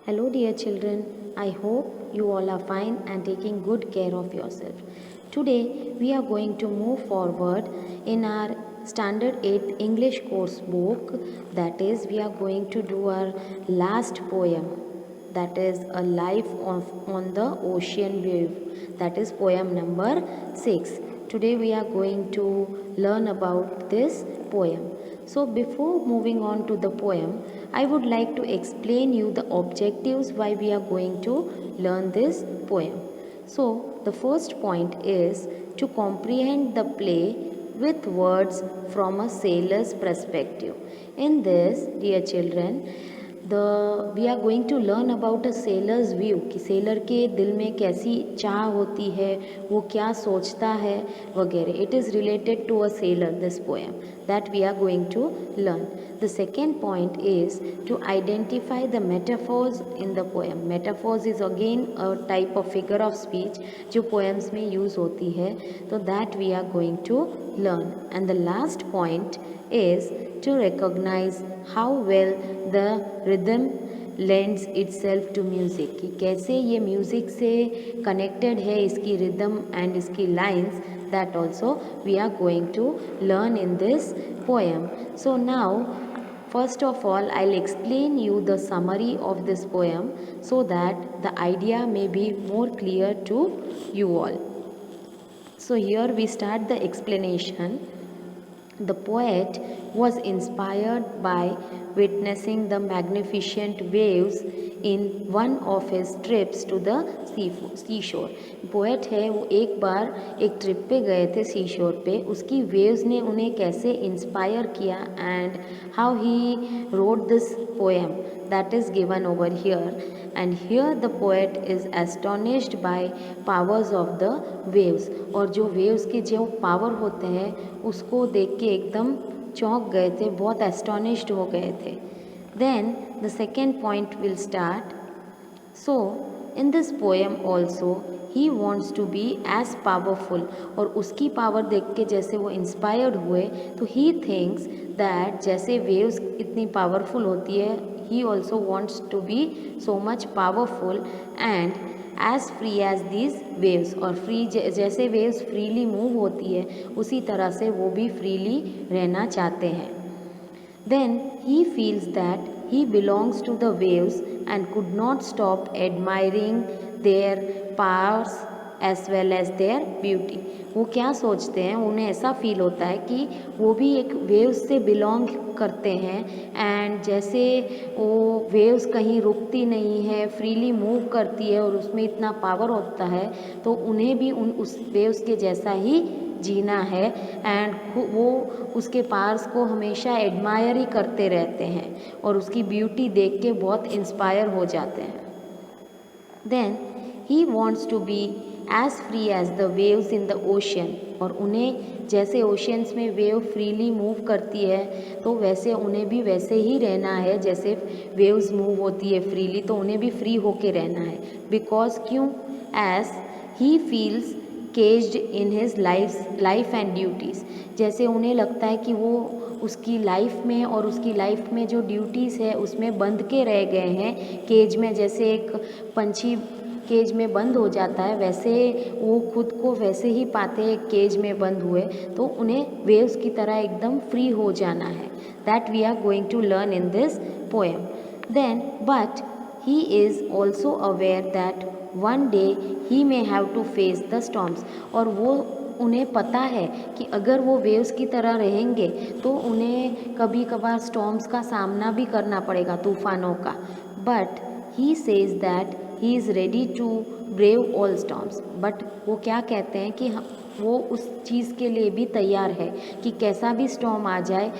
Hello, dear children. I hope you all are fine and taking good care of yourself. Today, we are going to move forward in our Standard 8 English course book. That is, we are going to do our last poem. That is, a life on the ocean wave. That is poem number 6. Today, we are going to learn about this poem. So before moving on to the poem, I would like to explain you the objectives why we are going to learn this poem. So the first point is to comprehend the play with words from a sailor's perspective. In this, dear children, we are going to learn about a sailor's view कि seller के दिल में कैसी चाह होती है, वो क्या सोचता है वगैरह. It is related to a sailor, this poem that we are going to learn. The second point is to identify the metaphors in the poem. Metaphors is again a type of figure of speech जो poems में use होती है, तो that we are going to learn. And the last point is to recognize how well the rhythm lends itself to music, कि कैसे ये music से connected है इसकी रिदम एंड इसकी lines. that also we are going to learn in this poem. So now, first of all, I'll explain you the summary of this poem so that the idea may be more clear to you all. So here we start the explanation. The poet was inspired by witnessing the magnificent waves in one of his trips to the seashore. Poet है वो एक बार एक trip पे गए थे सी शोर पे, उसकी वेव्स ने उन्हें कैसे इंस्पायर किया and how he wrote this poem that is given over here. And here the poet is astonished by powers of the waves. और जो waves के जो पावर होते हैं उसको देख के एकदम चौंक गए थे, बहुत astonished हो गए थे. Then the second point will start. So in this poem also he wants to be as powerful. और उसकी पावर देख के जैसे वो इंस्पायर्ड हुए तो he thinks that जैसे waves इतनी पावरफुल होती है, he also wants to be so much powerful and as free as these waves. और फ्री जैसे waves freely move होती है उसी तरह से वो भी freely रहना चाहते हैं. Then he feels that he belongs to the waves and could not stop admiring their powers as well as their beauty. वो क्या सोचते हैं, उन्हें ऐसा फील होता है कि वो भी एक वेव्स से बिलोंग करते हैं एंड जैसे वो वेव्स कहीं रुकती नहीं है, फ्रीली मूव करती है और उसमें इतना पावर होता है, तो उन्हें भी उस वेव्स के जैसा ही जीना है एंड वो उसके पार्स को हमेशा एडमायर ही करते रहते हैं और उसकी ब्यूटी देख के बहुत इंस्पायर हो जाते हैं. Then he wants to be as free as the waves in the ocean. और उन्हें जैसे ओशंस में वेव फ्रीली मूव करती है तो वैसे उन्हें भी वैसे ही रहना है, जैसे वेव्स मूव होती है फ्रीली तो उन्हें भी फ्री होके रहना है. बिकॉज क्यों? As he feels caged in his life and duties. जैसे उन्हें लगता है कि वो उसकी लाइफ में और उसकी लाइफ में जो ड्यूटीज़ है उसमें बंध के रह गए हैं केज में. जैसे एक पंछी केज में बंद हो जाता है वैसे वो खुद को वैसे ही पाते हैं केज में बंद हुए, तो उन्हें वेव्स की तरह एकदम फ्री हो जाना है. That we are going to learn in this poem. Then but he is also aware that one day he may have to face the storms. और वो उन्हें पता है कि अगर वो वेव्स की तरह रहेंगे तो उन्हें कभी कभार स्टॉर्म्स का सामना भी करना पड़ेगा, तूफानों का. But he says that he is ready to brave all storms. But वो क्या कहते हैं कि वो उस चीज़ के लिए भी तैयार है कि कैसा भी स्टॉर्म आ जाए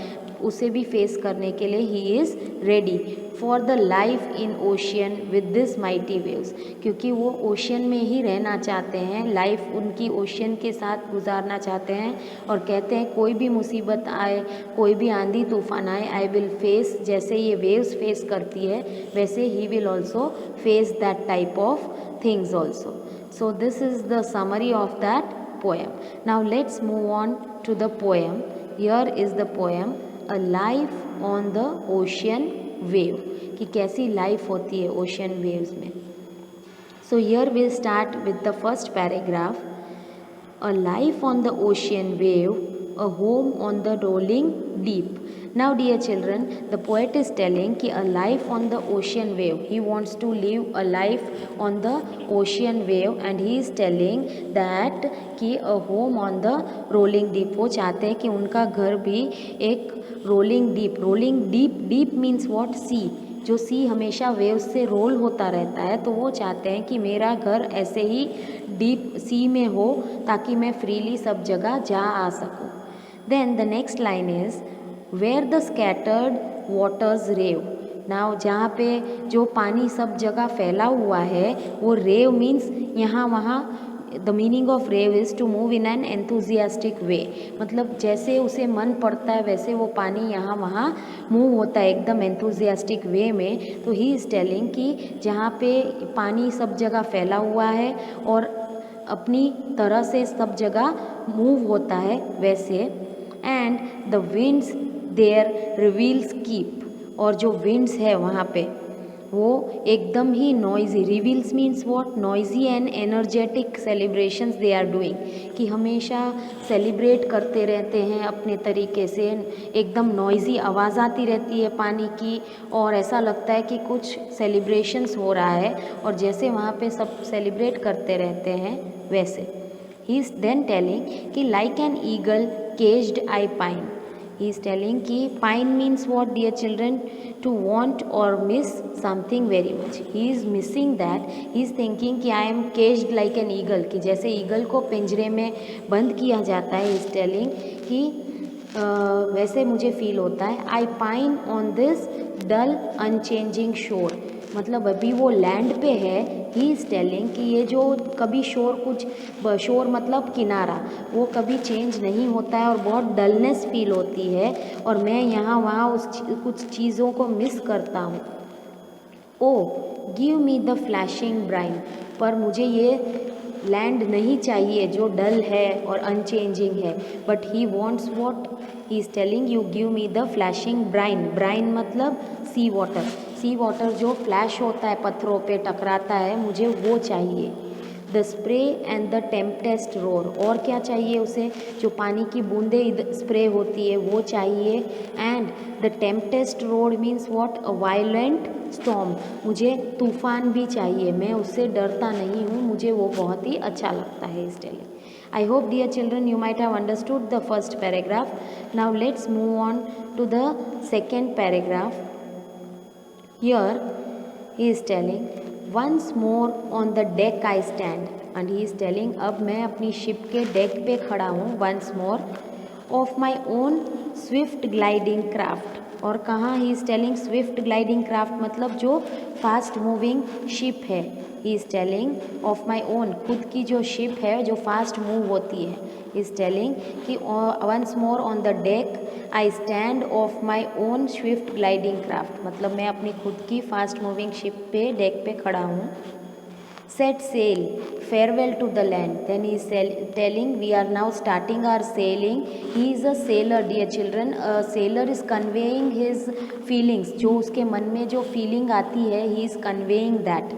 उसे भी फेस करने के लिए ही is ready for the life in ocean with this mighty waves. क्योंकि वो ओशियन में ही रहना चाहते हैं, लाइफ उनकी ओशियन के साथ गुजारना चाहते हैं और कहते हैं कोई भी मुसीबत आए, कोई भी आंधी तूफान आए, आई विल फेस. जैसे ये वेव्स फेस करती है वैसे he will also face that type of things also. So this is the summary of that poem. Now let's move on to the poem. Here is the poem, A Life on the Ocean wave, कि कैसी life होती है ocean waves में। So here will start with the first paragraph. A life on the ocean wave, a home on the rolling deep. Now dear children, the poet is telling कि a life on the ocean wave, he wants to live a life on the ocean wave and he is telling that कि a home on the rolling deep, वो चाहते हैं कि उनका घर भी एक rolling deep, deep means what? sea, जो सी हमेशा वेव्स से रोल होता रहता है, तो वो चाहते हैं कि मेरा घर ऐसे ही डीप सी में हो ताकि मैं फ्रीली सब जगह जा आ सकूं। Then the next line is where the scattered waters rave. Now जहाँ पे जो पानी सब जगह फैला हुआ है वो रेव मीन्स यहाँ वहाँ। The meaning of rave is to move in an enthusiastic way, मतलब जैसे उसे मन पड़ता है वैसे वो पानी यहाँ वहाँ मूव होता है एकदम एंथुजियास्टिक वे में। तो ही इज़ टेलिंग कि जहाँ पे पानी सब जगह फैला हुआ है और अपनी तरह से सब जगह मूव होता है वैसे। And the winds there revels keep, और जो विंड्स है वहाँ पे वो एकदम ही noisy, revels means what? Noisy and energetic celebrations they are doing, कि हमेशा सेलिब्रेट करते रहते हैं अपने तरीके से, एकदम नॉइजी आवाज़ आती रहती है पानी की और ऐसा लगता है कि कुछ सेलिब्रेशंस हो रहा है और जैसे वहाँ पे सब सेलिब्रेट करते रहते हैं वैसे। ही इज़ देन टेलिंग कि like an eagle caged I pine. He is telling कि pine means what dear children? To want or miss something very much. He is missing that. He is thinking कि I am caged like an eagle, कि जैसे eagle को पिंजरे में बंद किया जाता है। He is telling कि वैसे मुझे फील होता है। I pine on this dull unchanging shore, मतलब अभी वो लैंड पे है। ही इज़ टेलिंग कि ये जो कभी शोर मतलब किनारा, वो कभी चेंज नहीं होता है और बहुत डलनेस फील होती है और मैं यहाँ वहाँ कुछ चीज़ों को मिस करता हूँ। O give me the flashing brine, पर मुझे ये लैंड नहीं चाहिए जो डल है और अनचेंजिंग है। But he wants what? He is telling you give me the flashing brine. Brine मतलब सी वाटर, सी वाटर जो फ्लैश होता है पत्थरों पे टकराता है, मुझे वो चाहिए। The spray and the tempest roar, और क्या चाहिए उसे? जो पानी की बूंदें स्प्रे होती है वो चाहिए। And the tempest roar means what? A violent storm, मुझे तूफान भी चाहिए, मैं उससे डरता नहीं हूँ, मुझे वो बहुत ही अच्छा लगता है इस telling. I hope dear children you might have understood the first paragraph. Now let's move on to the second paragraph. Here he is telling once more on the deck I stand, and he is telling अब मैं अपनी ship के deck पे खड़ा हूँ once more of my own swift gliding craft। और कहाँ ही is telling Swift gliding craft, मतलब जो फास्ट मूविंग शिप है। He is telling of my own, खुद की जो शिप है जो फास्ट मूव होती है। ही इज़ टेलिंग कि once more on the deck I stand of my own swift gliding craft, मतलब मैं अपनी खुद की फास्ट मूविंग शिप पे डेक पे खड़ा हूँ। Set sail, farewell to the land. Then he is telling we are now starting our sailing. He is a sailor dear children. A sailor is conveying his feelings, जो उसके मन में जो feeling आती है he is conveying that.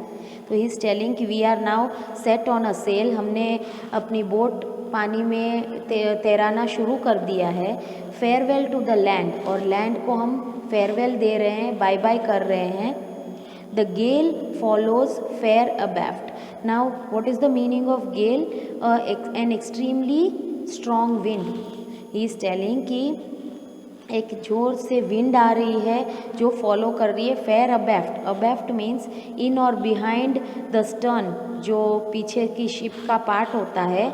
तो he is telling कि we are now set on a sail, हमने अपनी बोट पानी में तैराना शुरू कर दिया है। Farewell to the land, और लैंड को हम farewell दे रहे हैं, बाय बाय कर रहे हैं। The gale follows fair abaft. Now, what is the meaning of gale? An extremely strong wind. He is telling कि एक जोर से विंड आ रही है जो फॉलो कर रही है फेयर अबैफ्ट। अबैफ्ट मीन्स इन और बिहाइंड द स्टर्न, जो पीछे की शिप का पार्ट होता है,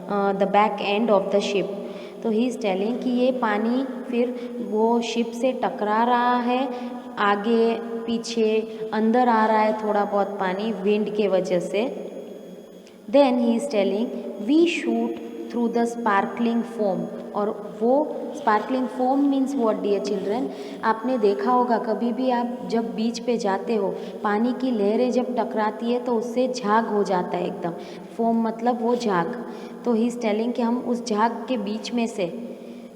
the back end of the ship. तो ही इज़ टेलिंग कि ये पानी फिर वो शिप से टकरा रहा है, आगे पीछे अंदर आ रहा है थोड़ा बहुत पानी विंड के वजह से। Then he is telling we shoot through the sparkling foam, और वो sparkling foam means what dear children? आपने देखा होगा कभी भी आप जब बीच पे जाते हो, पानी की लहरें जब टकराती है तो उससे झाग हो जाता है एकदम। फोम मतलब वो झाग। तो ही इज़ टेलिंग कि हम उस झाग के बीच में से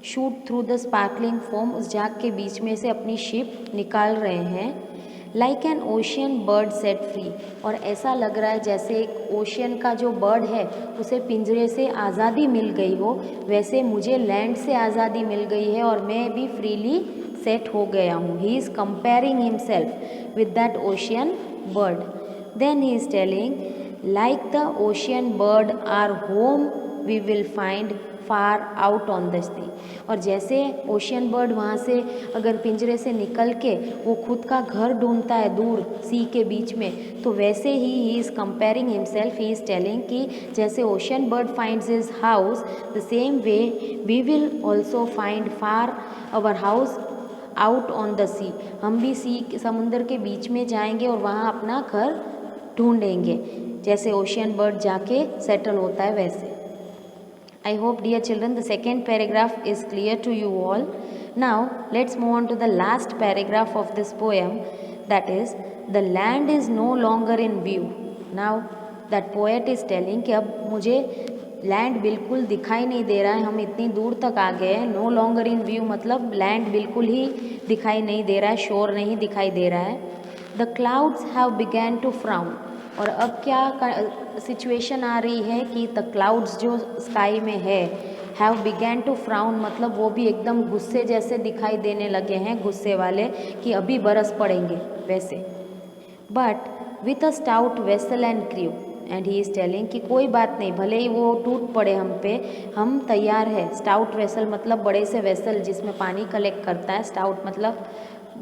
shoot through the sparkling foam, उस झाग के बीच में से अपनी शिप निकाल रहे हैं। Like an ocean bird set free, और ऐसा लग रहा है जैसे एक ओशियन का जो बर्ड है उसे पिंजरे से आज़ादी मिल गई हो, वैसे मुझे लैंड से आज़ादी मिल गई है और मैं भी फ्रीली सेट हो गया हूँ। He is comparing himself with that ocean bird. Then he is telling like the ocean bird are home we will find far out on the sea, और जैसे ओशियन बर्ड वहाँ से अगर पिंजरे से निकल के वो खुद का घर ढूंढता है दूर सी के बीच में, तो वैसे ही is comparing himself, he is telling कि जैसे ocean bird finds his house, the same way we will also find far our house out on the sea, हम भी समुद्र के बीच में जाएंगे और वहाँ अपना घर ढूंढेंगे, जैसे ओशियन बर्ड जाके सेटल होता है वैसे। I hope, dear children, the second paragraph is clear to you all. Now let's move on to the last paragraph of this poem, that is, the land is no longer in view. Now that poet is telling कि अब मुझे land बिल्कुल दिखाई नहीं दे रहा है, हम इतनी दूर तक आ गए हैं। नो लॉन्गर इन व्यू मतलब लैंड बिल्कुल ही दिखाई नहीं दे रहा है, शोर नहीं दिखाई दे रहा है। The clouds have begun to frown, और अब क्या सिचुएशन आ रही है कि द क्लाउड्स जो स्काई में है, हैव बिगैन टू फ्राउन मतलब वो भी एकदम गुस्से जैसे दिखाई देने लगे हैं, गुस्से वाले कि अभी बरस पड़ेंगे वैसे। But with a stout vessel and crew, and he is telling कि कोई बात नहीं, भले ही वो टूट पड़े हम पे, हम तैयार है। स्टाउट वेसल मतलब बड़े से वेसल जिसमें पानी कलेक्ट करता है, स्टाउट मतलब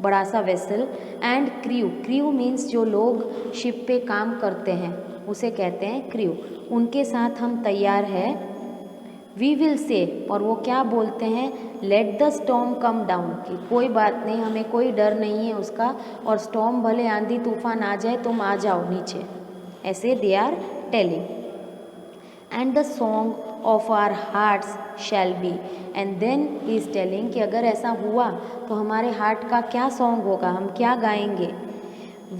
बड़ा सा vessel, and crew, crew means जो लोग शिप पे काम करते हैं उसे कहते हैं क्रू, उनके साथ हम तैयार है। वी विल से, और वो क्या बोलते हैं, let the storm come down, कि कोई बात नहीं, हमें कोई डर नहीं है उसका, और स्टॉर्म भले आंधी तूफान आ जाए तुम आ जाओ नीचे, ऐसे they are telling. And the song of our hearts shall be, and then he is telling कि अगर ऐसा हुआ तो हमारे हार्ट का क्या सॉन्ग होगा, हम क्या गाएंगे।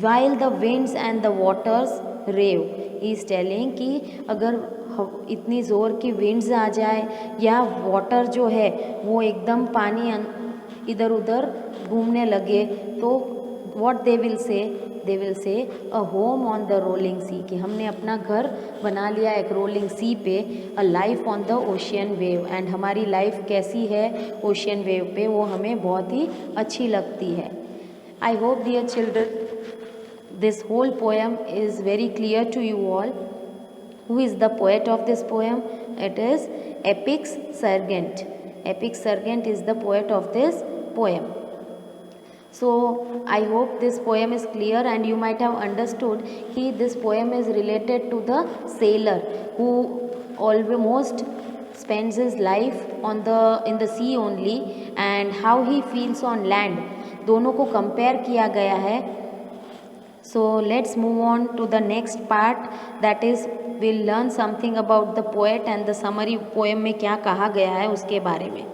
While the winds and the waters rave, he is telling कि अगर इतनी ज़ोर की विंड्स आ जाए या वाटर जो है वो एकदम पानी इधर उधर घूमने लगे, तो what they will say a home on the rolling sea, कि हमने अपना घर बना लिया एक रोलिंग सी पे। A life on the ocean wave, and हमारी लाइफ कैसी है ओशियन वेव पे, वो हमें बहुत ही अच्छी लगती है। I hope dear children this whole poem is very clear to you all. Who is the poet of this poem? It is Epix Sargent. Epix Sargent is the poet of this poem. So I hope this poem is clear and you might have understood that this poem is related to the sailor who almost spends his life in the sea only, and how he feels on land. दोनों को compare किया गया है। So let's move on to the next part, that is we'll learn something about the poet and the summary poem में क्या कहा गया है उसके बारे में।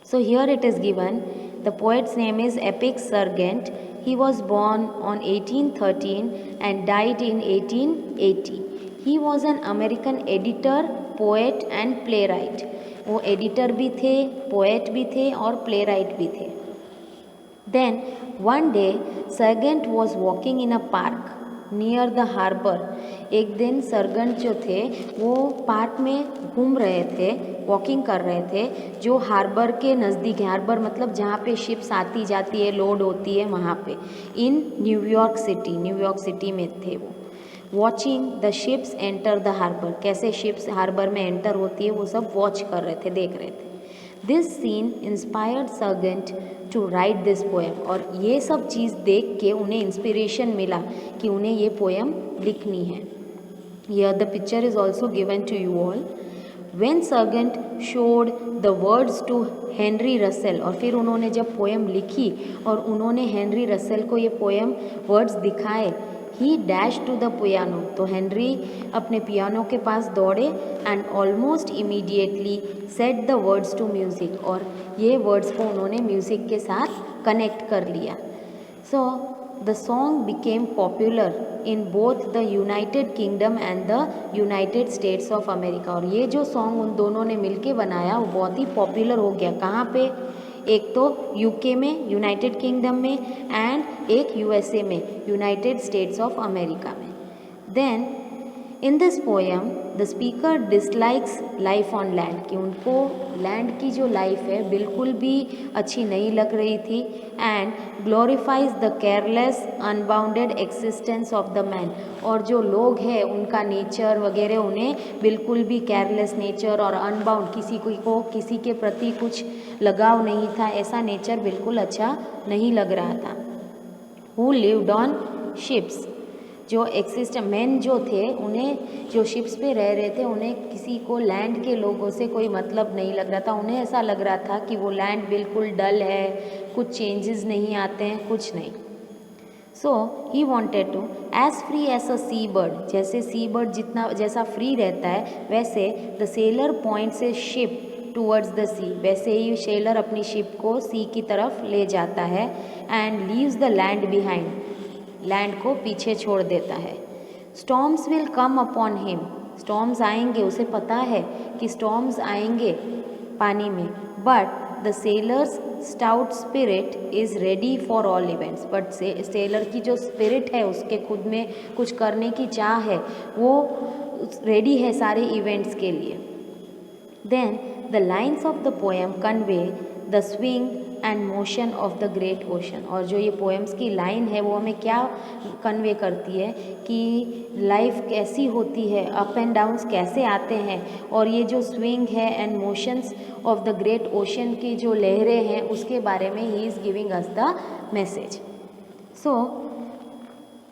So here it is given, the poet's name is Epix Sargent. He was born on 1813 and died in 1880. He was an American editor, poet and playwright. वो editor भी थे, पोएट भी थे और प्लेराइट भी थे। Then one day Sargent was walking in a park near the harbor. एक दिन सरगंट जो थे वो पार्क में घूम रहे थे, वॉकिंग कर रहे थे, जो हार्बर के नज़दीक है। हार्बर मतलब जहाँ पे शिप्स आती जाती है, लोड होती है, वहाँ पे। इन न्यूयॉर्क सिटी में थे वो। Watching the ships enter the harbour, कैसे शिप्स हार्बर में एंटर होती है वो सब वॉच कर रहे थे, देख रहे थे। This scene inspired Sargent to write this poem, और ये सब चीज़ देख के उन्हें इंस्पिरेशन मिला कि उन्हें ये पोएम लिखनी है। Here the picture is also given to you all. When Sargent showed the words to Henry Russell, और फिर उन्होंने जब पोएम लिखी और उन्होंने हेनरी रसेल को ये पोएम वर्ड्स दिखाए, he dash to the piano, तो हेनरी अपने पियानो के पास दौड़े, and almost immediately set the words to music, और ये वर्ड्स को उन्होंने म्यूज़िक के साथ कनेक्ट कर लिया। सो the song became popular in both the United Kingdom and the United States of America। और ये जो सॉन्ग उन दोनों ने मिलके बनाया वो बहुत ही पॉपुलर हो गया। कहाँ पे? एक तो यूके में, यूनाइटेड किंगडम में, एंड एक यूएसए में, यूनाइटेड स्टेट्स ऑफ अमेरिका में। Then in this poem the speaker dislikes life on land, कि उनको लैंड की जो लाइफ है बिल्कुल भी अच्छी नहीं लग रही थी, and glorifies the careless unbounded existence of the man, और जो लोग हैं उनका नेचर वगैरह उन्हें बिल्कुल भी केयरलेस नेचर और अनबाउंड, किसी को किसी के प्रति कुछ लगाव नहीं था, ऐसा नेचर बिल्कुल अच्छा नहीं लग रहा था। हु लिव्ड ऑन शिप्स, जो मैन जो थे उन्हें, जो शिप्स पे रह रहे थे, उन्हें किसी को लैंड के लोगों से कोई मतलब नहीं लग रहा था। उन्हें ऐसा लग रहा था कि वो लैंड बिल्कुल डल है, कुछ चेंजेस नहीं आते हैं, कुछ नहीं। So he wanted to as free as a sea bird, जैसे सी बर्ड जैसा फ्री रहता है वैसे the sailor points a ship towards the sea, वैसे ही सेलर अपनी शिप को सी की तरफ ले जाता है, and leaves the land behind, land को पीछे छोड़ देता है। Storms will come upon him, storms आएंगे, उसे पता है कि स्टॉर्म्स आएंगे पानी में, but the sellers stout spirit is ready for all events, but seller की जो स्पिरिट है, उसके खुद में कुछ करने की चाह है, वो रेडी है सारे इवेंट्स के लिए। Then the lines of the poem convey the swing and motion of the great ocean, और जो ये पोएम्स की लाइन है वो हमें क्या कन्वे करती है कि लाइफ कैसी होती है, अप एंड डाउन्स कैसे आते हैं, और ये जो स्विंग है and motions of the great ocean की जो लहरें हैं उसके बारे में he is giving us the message. So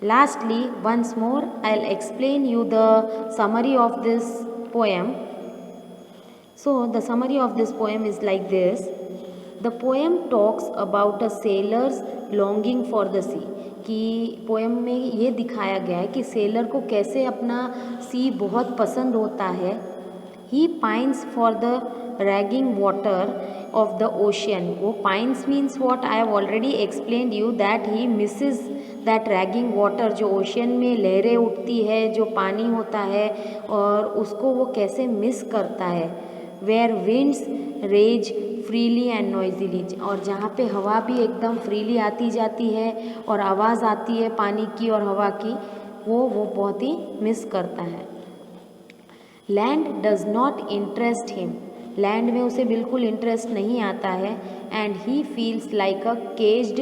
lastly once more I will explain you the summary of this poem. So the summary of this poem is like this. The poem talks about a sailor's longing for the sea, कि poem में ये दिखाया गया है कि seller को कैसे अपना सी बहुत पसंद होता है। He pines for the raging water of the ocean, वो pines means what I have already explained you, that he misses that raging water, जो ओशन में लहरें उठती है, जो पानी होता है, और उसको वो कैसे मिस करता है। Where winds rage freely and noisily, और जहाँ पे हवा भी एकदम फ्रीली आती जाती है और आवाज़ आती है पानी की और हवा की, वो बहुत ही मिस करता है। Land does not interest him, land में उसे बिल्कुल इंटरेस्ट नहीं आता है। And he feels like a caged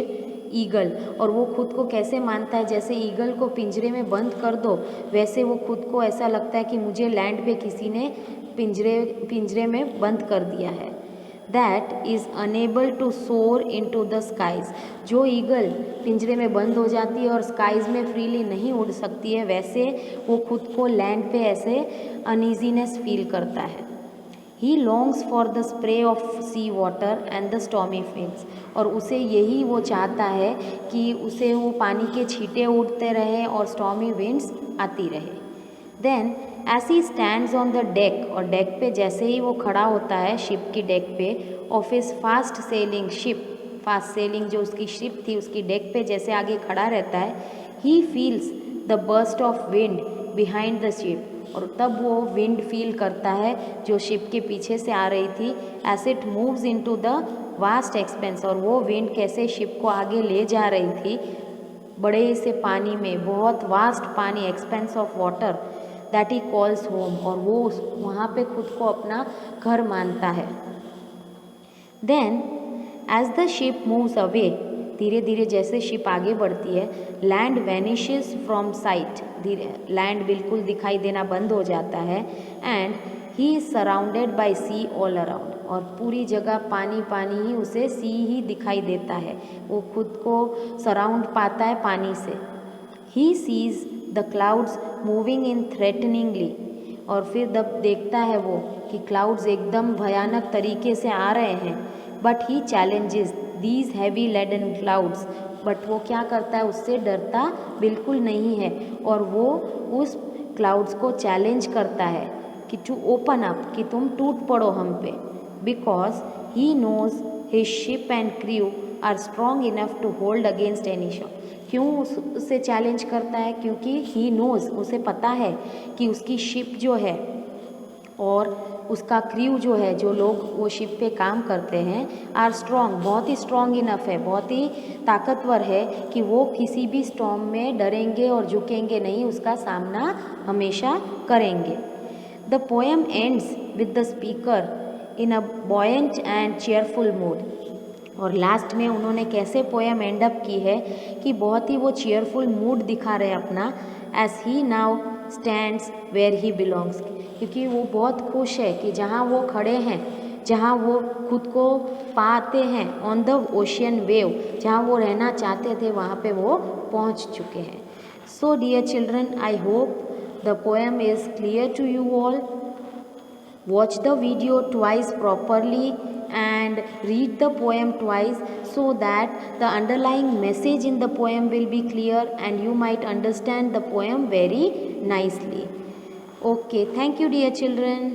eagle, और वो खुद को कैसे मानता है, जैसे ईगल को पिंजरे में बंद कर दो वैसे वो खुद को ऐसा लगता है कि मुझे लैंड पे किसी ने पिंजरे में बंद कर दिया है। दैट इज़ अनेबल टू सोर इन टू द स्काइज, जो ईगल पिंजरे में बंद हो जाती है और स्काइज में फ्रीली नहीं उड़ सकती है, वैसे वो खुद को लैंड पे ऐसे अनईजीनेस फील करता है। He longs for the spray of sea water and the stormy winds, और उसे यही वो चाहता है कि उसे वो पानी के छींटे उड़ते रहे और स्टॉर्मी विंड्स आती रहे। Then as he stands on the deck, और डेक पे जैसे ही वो खड़ा होता है शिप की डेक पे, of his fast selling ship, fast selling जो उसकी शिप थी उसकी डेक पे जैसे आगे खड़ा रहता है, he feels the burst of wind behind the ship, और तब वो विंड फील करता है जो शिप के पीछे से आ रही थी, as it moves into the vast expanse, और वो विंड कैसे शिप को आगे ले जा रही थी बड़े से पानी में, बहुत वास्ट पानी, expense of water, that he calls home, और वो वहाँ पे खुद को अपना घर मानता है। Then as the ship moves away, धीरे धीरे जैसे शिप आगे बढ़ती है, लैंड वैनिशेस फ्रॉम साइट, धीरे लैंड बिल्कुल दिखाई देना बंद हो जाता है। And he is surrounded by sea all around, और पूरी जगह पानी पानी ही, उसे सी ही दिखाई देता है, वो खुद को सराउंड पाता है पानी से। He sees the clouds moving in threateningly, और फिर जब देखता है वो कि क्लाउड्स एकदम भयानक तरीके से आ रहे हैं, but he challenges these heavy laden clouds, but वो क्या करता है, उससे डरता बिल्कुल नहीं है, और वो उस क्लाउड्स को चैलेंज करता है कि टू ओपन अप, कि तुम टूट पड़ो हम पे, because he knows his ship and crew are strong enough to hold against any shock, क्यों उससे चैलेंज करता है? क्योंकि ही नोज़, उसे पता है कि उसकी शिप जो है और उसका क्रू जो है, जो लोग वो शिप पे काम करते हैं, आर स्ट्रॉन्ग, बहुत ही स्ट्रॉन्ग इनफ है, बहुत ही ताकतवर है कि वो किसी भी स्टॉर्म में डरेंगे और झुकेंगे नहीं, उसका सामना हमेशा करेंगे। The poem ends with the speaker in a buoyant and cheerful mood. और लास्ट में उन्होंने कैसे पोएम एंड अप की है कि बहुत ही वो चेयरफुल मूड दिखा रहे अपना, as he now stands where he belongs, क्योंकि वो बहुत खुश है कि जहाँ वो खड़े हैं, जहाँ वो खुद को पाते हैं, ऑन द ओशियन वेव, जहाँ वो रहना चाहते थे वहाँ पे वो पहुँच चुके हैं। So dear children, I hope the poem is clear to you all. Watch the video twice properly and read the poem twice so that the underlying message in the poem will be clear and you might understand the poem very nicely. Okay, thank you dear children.